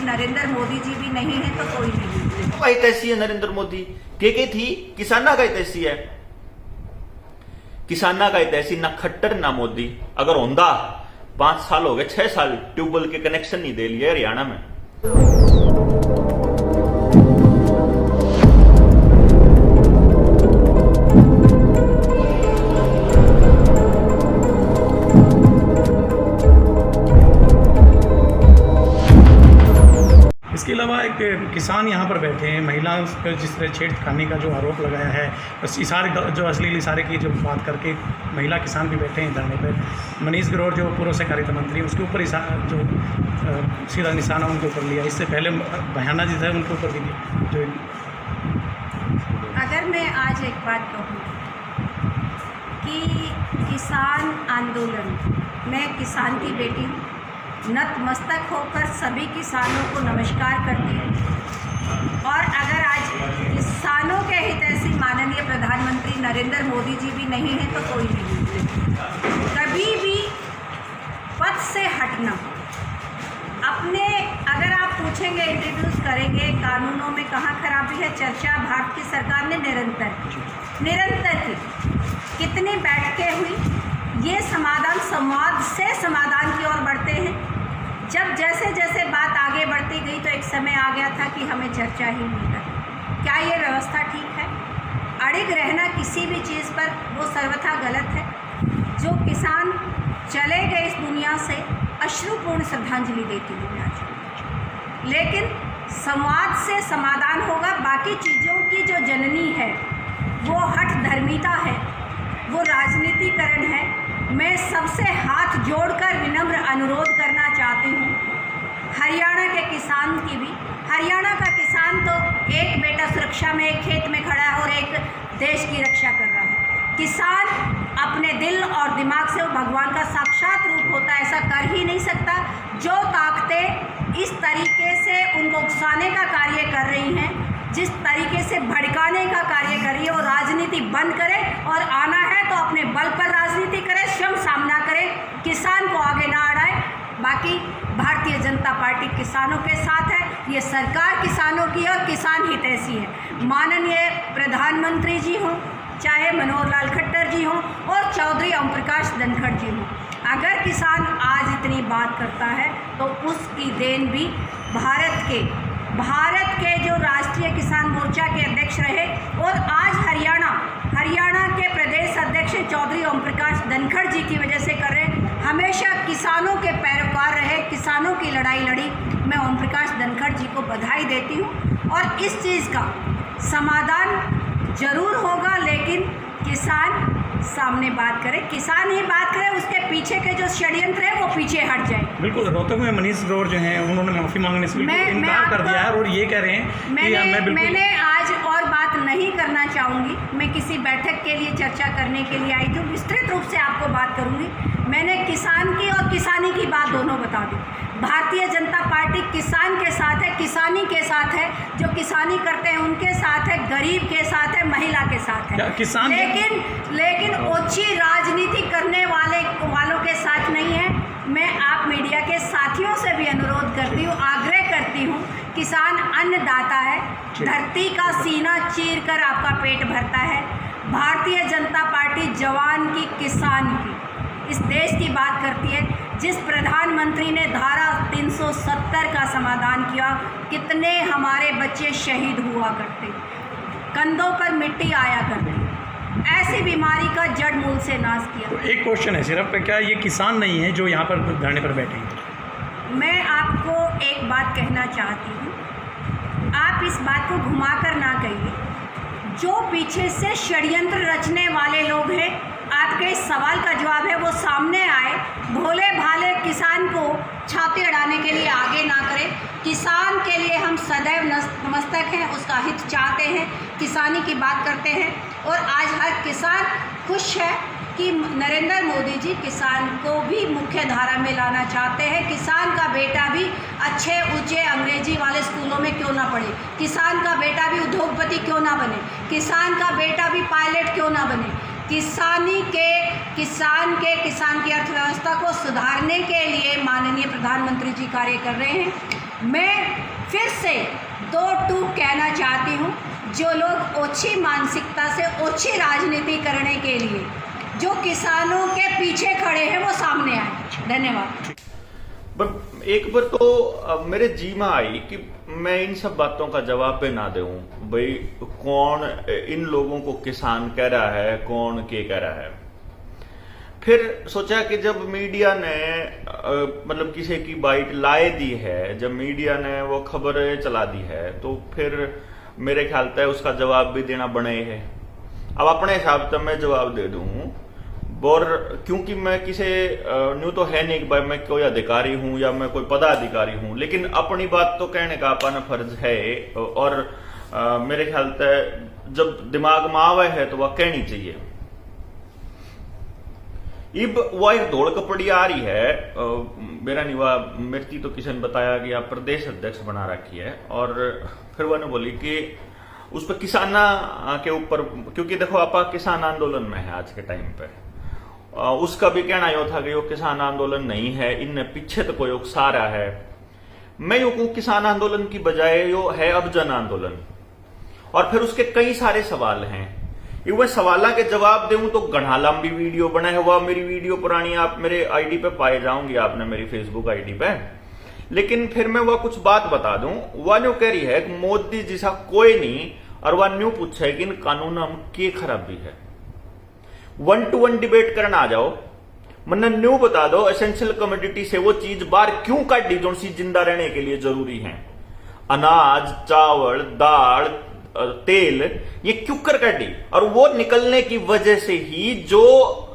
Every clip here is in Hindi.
नरेंद्र मोदी जी भी नहीं है तो कोई नहीं। तो हितैषी है नरेंद्र मोदी के थी किसाना का हितैषी है। किसाना का हितैषी ना खट्टर ना मोदी। अगर होंदा 5 साल हो गए 6 साल ट्यूबवेल के कनेक्शन नहीं दे लिए हरियाणा में। इसके अलावा एक किसान यहाँ पर बैठे हैं, महिला पर जिस तरह छेड़खानी का जो आरोप लगाया है, इशारे जो अश्लील इशारे की जो बात करके महिला किसान भी बैठे हैं धरने पर। मनीष ग्रोवर जो पूर्व सहकारिता मंत्री, उसके ऊपर जो सीधा निशाना उनके ऊपर लिया। इससे पहले बयाना जी थे उनके ऊपर भी जो। अगर मैं आज एक बात कहूँ कि किसान आंदोलन, मैं किसान की बेटी हूँ, नतमस्तक होकर सभी किसानों को नमस्कार करती हूँ। और अगर आज किसानों के हितैषी माननीय प्रधानमंत्री नरेंद्र मोदी जी भी नहीं है तो कोई नहीं। कभी भी पद से हटना अपने, अगर आप पूछेंगे, इंट्रोड्यूस करेंगे कानूनों में कहाँ खराबी है, चर्चा भारत की सरकार ने निरंतर की। कितनी बैठकें हुई, ये संवाद से समाधान की ओर बढ़ते हैं। जब जैसे जैसे बात आगे बढ़ती गई तो एक समय आ गया था कि हमें चर्चा ही नहीं करनी। क्या ये व्यवस्था ठीक है? अड़िग रहना किसी भी चीज़ पर वो सर्वथा गलत है। जो किसान चले गए इस दुनिया से, अश्रुपूर्ण श्रद्धांजलि देती हूँ मैं आज। लेकिन संवाद से समाधान होगा। बाकी चीज़ों की जो जननी है वो हठ धर्मिता है, वो राजनीतिकरण है। मैं सबसे हाथ जोड़कर विनम्र अनुरोध करना चाहती हूँ हरियाणा के किसान की भी। हरियाणा का किसान तो एक बेटा सुरक्षा में एक खेत में खड़ा है और एक देश की रक्षा कर रहा है। किसान अपने दिल और दिमाग से वो भगवान का साक्षात रूप होता है, ऐसा कर ही नहीं सकता। जो ताकतें इस तरीके से उनको उकसाने का कार्य कर रही हैं, जिस तरीके से भड़काने का कार्य कर रही है, वो राजनीति बंद करे और आना है तो अपने बल पर राजनीति करे, स्वयं सामना करे, किसान को आगे ना अड़ाए। बाकी भारतीय जनता पार्टी किसानों के साथ है। ये सरकार किसानों की है और किसान हितैषी है। माननीय प्रधानमंत्री जी हों, चाहे मनोहर लाल खट्टर जी हों और चौधरी ओम प्रकाश धनखड़ जी हों, अगर किसान आज इतनी बात करता है तो उसकी देन भी भारत के जो राष्ट्रीय किसान मोर्चा के अध्यक्ष रहे और आज हरियाणा के प्रदेश अध्यक्ष चौधरी ओम प्रकाश धनखड़ जी की वजह से कर रहे, हमेशा किसानों के पैरोकार रहे, किसानों की लड़ाई लड़ी। मैं ओम प्रकाश धनखड़ जी को बधाई देती हूँ और इस चीज़ का समाधान जरूर होगा, लेकिन किसान सामने बात करे, किसान ही बात करे, उसके पीछे के जो षड्यंत्र है वो पीछे हट जाए। बिल्कुल। रोहतक में मनीष ग्रोवर जो हैं उन्होंने माफ़ी मांगने से इनकार कर दिया है और ये कह रहे हैं कि मैंने आज और बात नहीं करना चाहूँगी। मैं किसी बैठक के लिए चर्चा करने के लिए आई थी, विस्तृत रूप से आपको बात करूँगी। मैंने किसान की और किसानी की बात दोनों बता दी। भारतीय जनता पार्टी किसान के साथ है, किसानी के साथ है, जो किसानी करते हैं उनके साथ है, गरीब के साथ है, महिला के साथ है। किसान लेकिन ओछी राजनीति करने वालों के साथ नहीं है। मैं आप मीडिया के साथियों से भी अनुरोध करती हूँ, आग्रह करती हूँ, किसान अन्नदाता है, धरती का सीना चीर कर आपका पेट भरता है। भारतीय जनता पार्टी जवान की, किसान की, इस देश की बात करती है। जिस प्रधानमंत्री ने धारा 370 का समाधान किया, कितने हमारे बच्चे शहीद हुआ करते, कंधों पर मिट्टी आया करती, ऐसी बीमारी का जड़ मूल से नाश किया। तो एक क्वेश्चन है सिर्फ, क्या ये किसान नहीं है जो यहाँ पर धरने पर बैठे हैं? मैं आपको एक बात कहना चाहती हूँ, आप इस बात को घुमाकर ना कहिए। जो पीछे से षड्यंत्र रचने वाले लोग हैं, आपके इस सवाल का जवाब है वो सामने आए, भोले भाले किसान को छाती अड़ाने के लिए आगे ना करें। किसान के लिए हम सदैव नतमस्तक हैं, उसका हित चाहते हैं, किसानी की बात करते हैं और आज हर किसान खुश है कि नरेंद्र मोदी जी किसान को भी मुख्य धारा में लाना चाहते हैं। किसान का बेटा भी अच्छे ऊंचे अंग्रेजी वाले स्कूलों में क्यों ना पढ़े, किसान का बेटा भी उद्योगपति क्यों ना बने, किसान का बेटा भी पायलट क्यों ना बने। किसान की अर्थव्यवस्था को सुधारने के लिए माननीय प्रधानमंत्री जी कार्य कर रहे हैं। मैं फिर से 2 टूक कहना चाहती हूँ, जो लोग ओछी मानसिकता से ओछी राजनीति करने के लिए जो किसानों के पीछे खड़े हैं वो सामने आए। धन्यवाद। पर एक बार तो मेरे जी में आई कि मैं इन सब बातों का जवाब भी ना दूं, भाई कौन इन लोगों को किसान कह रहा है, कौन के कह रहा है। फिर सोचा कि जब मीडिया ने मतलब किसी की बाइट लाए दी है, जब मीडिया ने वो खबरें चला दी है, तो फिर मेरे ख्याल से उसका जवाब भी देना बने है। अब अपने हिसाब से मैं जवाब दे दूं, और क्योंकि मैं किसी न्यू तो है नहीं कि मैं कोई अधिकारी हूं या मैं कोई पदाधिकारी हूं, लेकिन अपनी बात तो कहने का अपना फर्ज है। और मेरे ख्याल से जब दिमाग में आवे है तो वह कहनी चाहिए। इब वह एक दौड़ कपड़ी आ रही है, मेरा निवा मेरी तो किसी ने बताया कि आप प्रदेश अध्यक्ष बना रखी है, और फिर वह ने बोली कि उस पर किसाना के ऊपर, क्योंकि देखो आप किसान आंदोलन में है आज के टाइम पे, उसका भी कहना यह था कि वो किसान आंदोलन नहीं है, इनने पीछे तो कोई उकसा रहा है। मैं यूं कहूं किसान आंदोलन की बजाय यो है अब जन आंदोलन, और फिर उसके कई सारे सवाल हैं। वह सवालों के जवाब दूं तो घना लंबी वीडियो बना है, वह मेरी वीडियो पुरानी आप मेरे आईडी पे पाए जाओगे, आपने मेरी फेसबुक आईडी पे। लेकिन फिर मैं वह कुछ बात बता दूं। वह न्यू कह रही है कि मोदी जैसा कोई नहीं, और वह न्यू पूछा है कि इन कानूनों में क्या खराबी है। 1-to-1 डिबेट करना आ जाओ, मन्ने न्यू बता दो एसेंशियल कमोडिटी से वो चीज बाहर क्यों काटी जो सी जिंदा रहने के लिए जरूरी है। अनाज, चावल, दाल, तेल, ये क्यों कर काटी, और वो निकलने की वजह से ही जो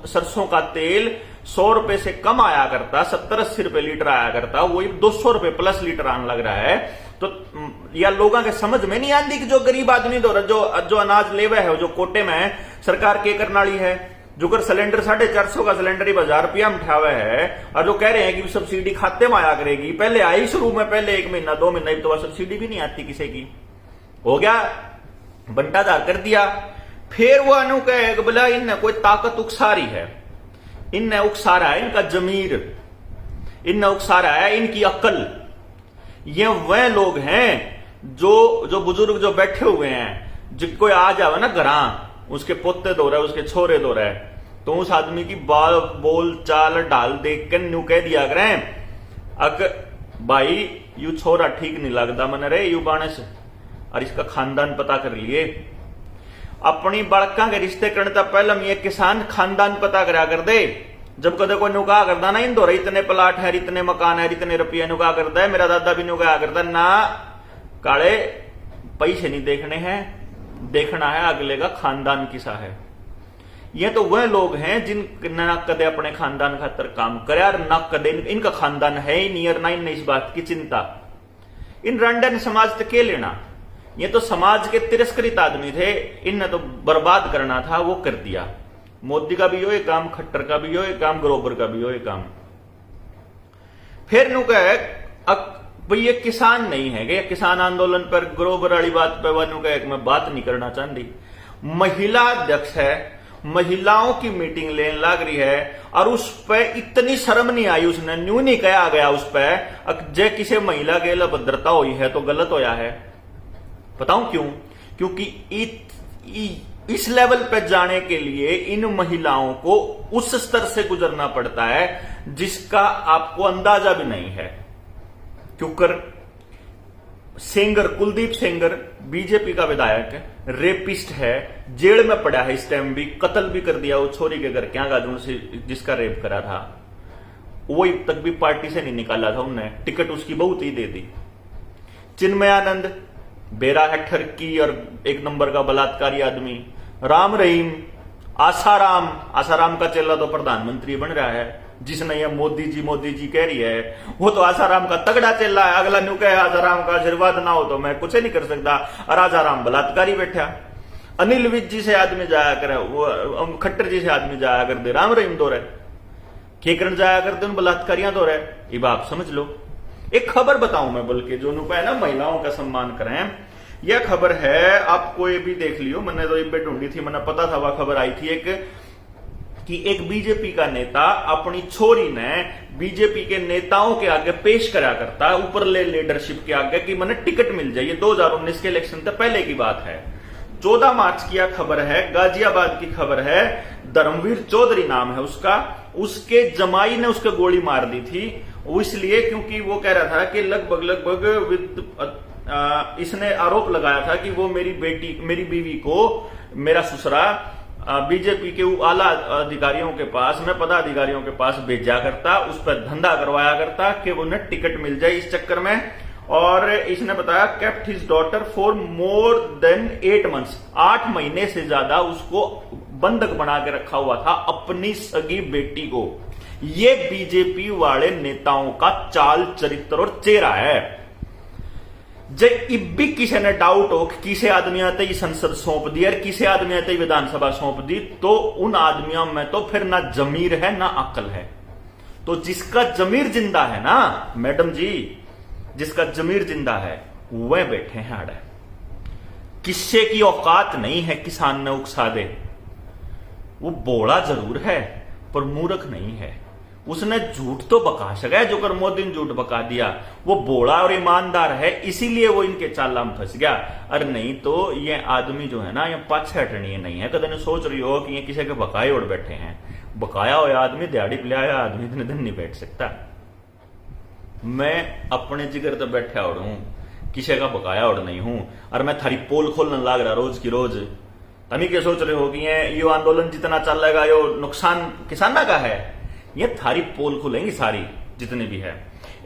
सरसों का तेल 100 रुपए से कम आया करता, 70-80 रुपए लीटर आया करता, वो 200 रुपए प्लस लीटर आने लग रहा है। तो या लोगों के समझ में नहीं आती कि जो गरीब आदमी जो अनाज लेवे है, जो कोटे में सरकार के करनाली है, जो कर सिलेंडर 450 का सिलेंडर ही 1000 रुपया में उठावे है, और जो कह रहे हैं कि सब्सिडी खाते में आया करेगी। पहले आई शुरू में, पहले 1 महीना 2 महीना तो सब्सिडी भी नहीं आती किसी की, हो गया बंटाधार कर दिया। फिर वो अनु कहे बोला इनने कोई ताकत उकसारी है, इनने उकसारा है इनका जमीर, इनने उकसारा है इनकी अक्ल। ये वह लोग हैं जो बुजुर्ग जो बैठे हुए हैं, जिनको आ जावे ना घरा, उसके पोते दो रहे, उसके छोरे दो रहे, तो उस आदमी की बोल चाल ढाल देख कर न्यू कह दिया करें अक भाई यू छोरा ठीक नहीं लगता मन रे यू बाणे से, और इसका खानदान पता कर लिए। अपनी बड़का के रिश्ते करने तक पहले ये किसान खानदान पता करा कर दे। जब कदे कोई नुका करता ना इन दो इतने प्लाट है, इतने मकान है, इतने रुपये नुका करता है, मेरा दादा भी नुका करता ना, काले पैसे नहीं देखने हैं, देखना है अगले का खानदान किसा है। ये तो वह लोग हैं जिन ना कदे अपने खानदान खातर काम करे, और ना कदे इनका खानदान है ही नहीं, और ना इनने इस बात की चिंता। इन रंडन समाज तक के लेना, ये तो समाज के तिरस्कृत आदमी थे, इनने तो बर्बाद करना था, वो कर दिया। मोदी का भी यो काम, खट्टर का भी यो काम, ग्रोवर का भी यो काम। फिर नु कहे भाई ये किसान नहीं है कि किसान आंदोलन पर ग्रोवर वाली बात पर वह कहे मैं बात नहीं करना चाहती। महिला अध्यक्ष है, महिलाओं की मीटिंग लेने लग रही है, और उस पर इतनी शर्म नहीं आई, उसने न्यू नहीं कहा गया उस पर जे किसी महिला के लिए अभद्रता हुई है तो गलत होया है। बताऊं क्यों? क्योंकि इस लेवल पर जाने के लिए इन महिलाओं को उस स्तर से गुजरना पड़ता है जिसका आपको अंदाजा भी नहीं है। क्योंकि सेंगर, कुलदीप सेंगर बीजेपी का विधायक है, रेपिस्ट है, जेल में पड़ा है, इस टाइम भी कत्ल भी कर दिया वो छोरी के घर क्या गाजू से जिसका रेप करा था, वो अब तक भी पार्टी से नहीं निकाला था, उन्होंने टिकट उसकी बहुत ही दे दी। चिन्मयानंद बेरा है ठरकी और 1 नंबर का बलात्कारी आदमी। राम रहीम, आसाराम का चेला तो प्रधानमंत्री बन रहा है, जिसने ये मोदी जी कह रही है, वो तो आसाराम का तगड़ा चेला है। अगला न्यू कहे आसाराम का आशीर्वाद ना हो तो मैं कुछ नहीं कर सकता, और आसाराम बलात्कारी बैठा। अनिल विज जी से आदमी जाया करे, वो खट्टर जी से आदमी जाया कर दे, राम रहीम दो रहे, केकरण जाया करते उन बलात्कारियां दो रहे। ये बात समझ लो। एक खबर बताऊं मैं, बल्कि जो नुपा है ना महिलाओं का सम्मान करें, यह खबर है, आपको ये भी देख लियो, मैंने तो ये ढूंढी थी, मैंने पता था वह खबर आई थी। एक कि एक बीजेपी का नेता अपनी छोरी ने बीजेपी के नेताओं के आगे पेश करा करता है, ऊपर ले लीडरशिप के आगे कि मैंने टिकट मिल जाए। ये 2019 के इलेक्शन से पहले की बात है। 14 मार्च की यह खबर है, गाजियाबाद की खबर है। धर्मवीर चौधरी नाम है उसका, उसके जमाई ने उसके गोली मार दी थी। वो इसलिए क्योंकि वो कह रहा था कि लगभग इसने आरोप लगाया था कि वो मेरी बीवी को मेरा ससुरा बीजेपी के आला अधिकारियों के पास में पदाधिकारियों के पास भेजा करता, उस पर धंधा करवाया करता कि उन्हें टिकट मिल जाए इस चक्कर में। और इसने बताया kept his daughter for more than 8 months, 8 महीने से ज्यादा उसको बंधक बना के रखा हुआ था अपनी सगी बेटी को। ये बीजेपी वाले नेताओं का चाल चरित्र और चेहरा है। जे इब्बी किसी ने डाउट हो कि किसे आदमियों तय संसद सौंप दी और किसे आदमियों तय विधानसभा सौंप दी, तो उन आदमियों में तो फिर ना जमीर है ना अक्ल है। तो जिसका जमीर जिंदा है ना मैडम जी, जिसका जमीर जिंदा है वह बैठे हैं आड़े। किस्से की औकात नहीं है किसान ने उकसा दे। वो बोला जरूर है पर मूर्ख नहीं है। उसने झूठ तो बका सका है, जो कर मोदी ने झूठ बका दिया। वो बोला और ईमानदार है, इसीलिए वो इनके चाला में फंस गया। अरे नहीं तो ये आदमी जो है ना, ये पाछे हटनी नहीं है। कदम सोच रही हो कि ये किसी के बकाए उड़ बैठे हैं। बकाया हुआ आदमी, दिहाड़ी पिलाया आदमी इतने दिन नहीं बैठ सकता। मैं अपने जिगर तो बैठा उड़ हूं, किसी का बकाया उड़ नहीं हूं। और मैं थारी पोल खोलने लाग रहा रोज की रोज। तभी क्या सोच रहे हो कि ये आंदोलन जितना चलेगा यो नुकसान किसाना का है। ये थारी पोल खुलेंगी सारी जितनी भी है।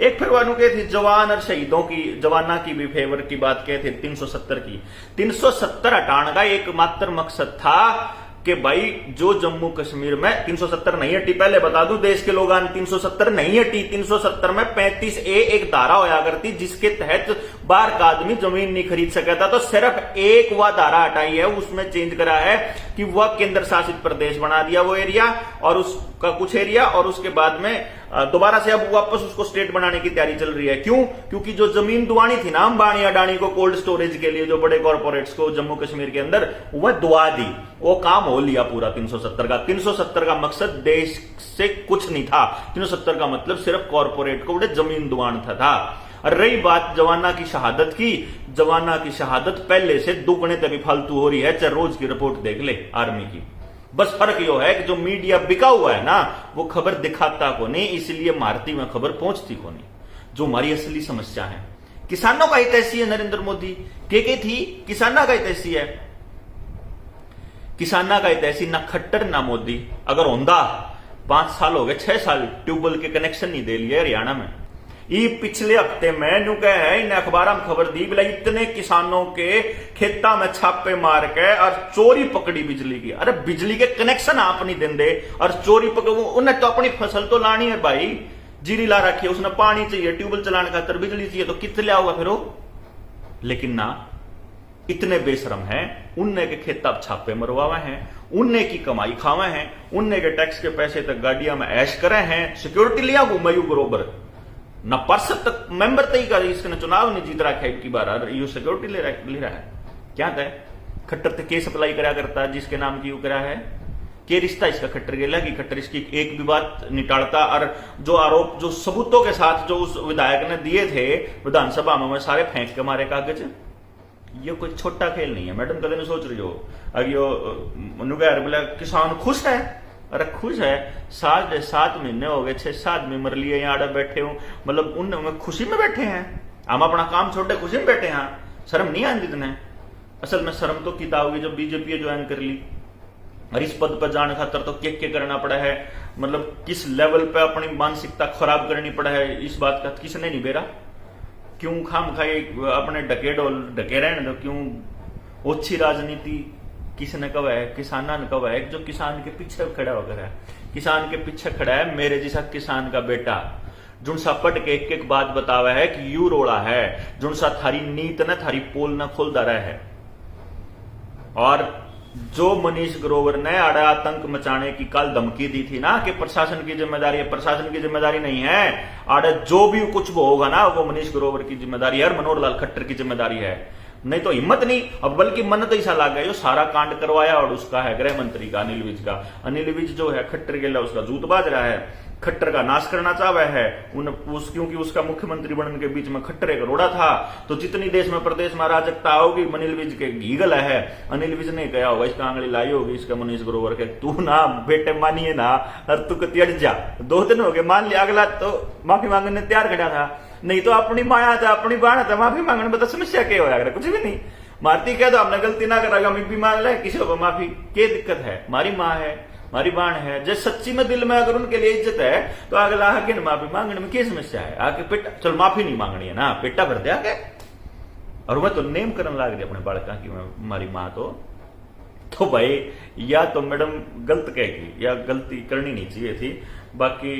एक फिर वानू के थी जवान और शहीदों की, जवाना की भी फेवर की बात कहे थे 370 की। 370 हटाने का एकमात्र मकसद था कि भाई जो जम्मू कश्मीर में 370 नहीं हटी, पहले बता दूं देश के लोग 370 नहीं हटी। 370 में 35A एक धारा होया करती जिसके तहत बाहर का आदमी जमीन नहीं खरीद सका था। तो सिर्फ एक वह धारा हटाई है, उसमें चेंज करा है कि वह केंद्र शासित प्रदेश बना दिया वो एरिया और उसका कुछ एरिया, और उसके बाद में दोबारा से अब वापस उसको स्टेट बनाने की तैयारी चल रही है। क्यों? क्योंकि जो जमीन दुआनी थी ना अंबानी अडानी को कोल्ड स्टोरेज के लिए, जो बड़े कॉर्पोरेट्स को जम्मू कश्मीर के अंदर, वह दुआ दी। वो काम हो लिया पूरा 370 का। 370 का मकसद देश से कुछ नहीं था। 370 का मतलब सिर्फ कॉर्पोरेट को बड़े जमीन दुआना था। और रही बात जवाना की शहादत की, जवाना की शहादत पहले से दुगने तभी फालतू हो रही है, चाहे रोज की रिपोर्ट देख ले आर्मी की। बस फर्क यो है कि जो मीडिया बिका हुआ है ना, वो खबर दिखाता को नहीं, इसलिए मारती में खबर पहुंचती को नहीं। जो हमारी असली समस्या है, किसानों का हितैषी है नरेंद्र मोदी। के थी किसाना का हितैषी है। किसाना का हितैषी ना खट्टर ना मोदी। अगर होंदा 5 साल हो गए, 6 साल ट्यूबवेल के कनेक्शन नहीं दे लिए हरियाणा में। ये पिछले हफ्ते में नु कह है इन अखबार में खबर दी बोला इतने किसानों के खेता में छापे मार के और चोरी पकड़ी बिजली की। अरे बिजली के कनेक्शन आप नहीं देंदे और चोरी पकड़, उन्हें तो अपनी फसल तो लानी है भाई। जीरी ला रखी है, उसने पानी चाहिए, ट्यूबवेल चलाने खातर बिजली चाहिए, तो कितने लिया होगा फिर वो। लेकिन ना, इतने बेशरम हैं, उनने के खेता छापे मरवावे हैं, उनने की कमाई खावे हैं, उनने के टैक्स के पैसे तक गाड़ियां में ऐश करे हैं, सिक्योरिटी लिया घूमयू बरोबर न पार्षद तक मेंबर तय का इसने चुनाव नहीं जीत रहा है की बार यू सिक्योरिटी ले रहा है। क्या तय खट्टर तक केस अप्लाई करा करता है जिसके नाम की करा है। के रिश्ता इसका खट्टर गेला कि खट्टर इसकी एक भी बात निटालता। और जो आरोप जो सबूतों के साथ जो उस विधायक ने दिए थे विधानसभा में सारे फेंक के मारे कागज। ये कोई छोटा खेल नहीं है मैडम, कदम सोच रही हो। अगर यो नुगैर बोला किसान खुश है, अरे खुश है। 7 महीने हो गए, 6-7 में मर लिए यहाँ बैठे हो, मतलब उन खुशी में बैठे हैं। हम अपना काम छोड़े खुशी में बैठे हैं। शर्म नहीं आती इतने। असल में शर्म तो किता होगी जब बीजेपी ज्वाइन कर ली और इस पद पर जाने खातर तो क्या करना पड़ा है, मतलब किस लेवल पे अपनी मानसिकता खराब करनी पड़ा है, इस बात का किसने नहीं बेरा। क्यों खाम खाए अपने ढके रहने दो, क्यों ओछी राजनीति किसने कहा है, किसाना ने कहा है। जो किसान के पीछे खड़ा होकर है, किसान के पीछे खड़ा है मेरे जैसा किसान का बेटा, जुन सा पट के एक बात बतावा है कि यू रोड़ा है, जुन सा थारी नीत न थारी पोल न खोलता रहा है। और जो मनीष ग्रोवर ने आड़ा आतंक मचाने की कल धमकी दी थी ना कि प्रशासन की जिम्मेदारी है, प्रशासन की जिम्मेदारी नहीं है। आड़ा जो भी कुछ वो होगा ना वो मनीष ग्रोवर की जिम्मेदारी है और मनोहर लाल खट्टर की जिम्मेदारी है। नहीं तो हिम्मत नहीं। अब बल्कि मन तो ऐसा लग गया जो सारा कांड करवाया और उसका है गृह मंत्री का अनिल विज का। अनिल विज जो है खट्टर गेला उसका जूत बाज रहा है, खट्टर का नाश करना चाहा है क्योंकि उसका मुख्यमंत्री बनने के बीच में खट्टर एक रोड़ा था। तो जितनी देश में प्रदेश में अराजकता होगी अनिल विज के घी गला है। अनिल विज ने कहा होगा, इसका आंगली लाई होगी इसका मनीष ग्रोवर के, तू ना बेटे मानिए ना और तू त्यज जा। 2 दिन हो गए, मान लिया अगला तो माफी मांगने तैयार खड़ा था, नहीं तो अपनी माया था अपनी बाण था, माफी मांगने में तो समस्या क्या होगा, कुछ भी नहीं। मारती कह दो हमने गलती ना करा, हम भी मान ले किसी को माफी, क्या दिक्कत है, हमारी माँ है हमारी बाण है। जब सच्ची में दिल में अगर उनके लिए इज्जत है तो अगला आके न माफी मांगने में क्या समस्या है, आके पेटा चल माफी नहीं मांगनी है ना, पेटा भर दिया के। और मैं तो नेम करने लग रही अपने बालका की हमारी माँ तो भाई या तो मैडम गलत कहेगी या गलती करनी नहीं चाहिए थी। बाकी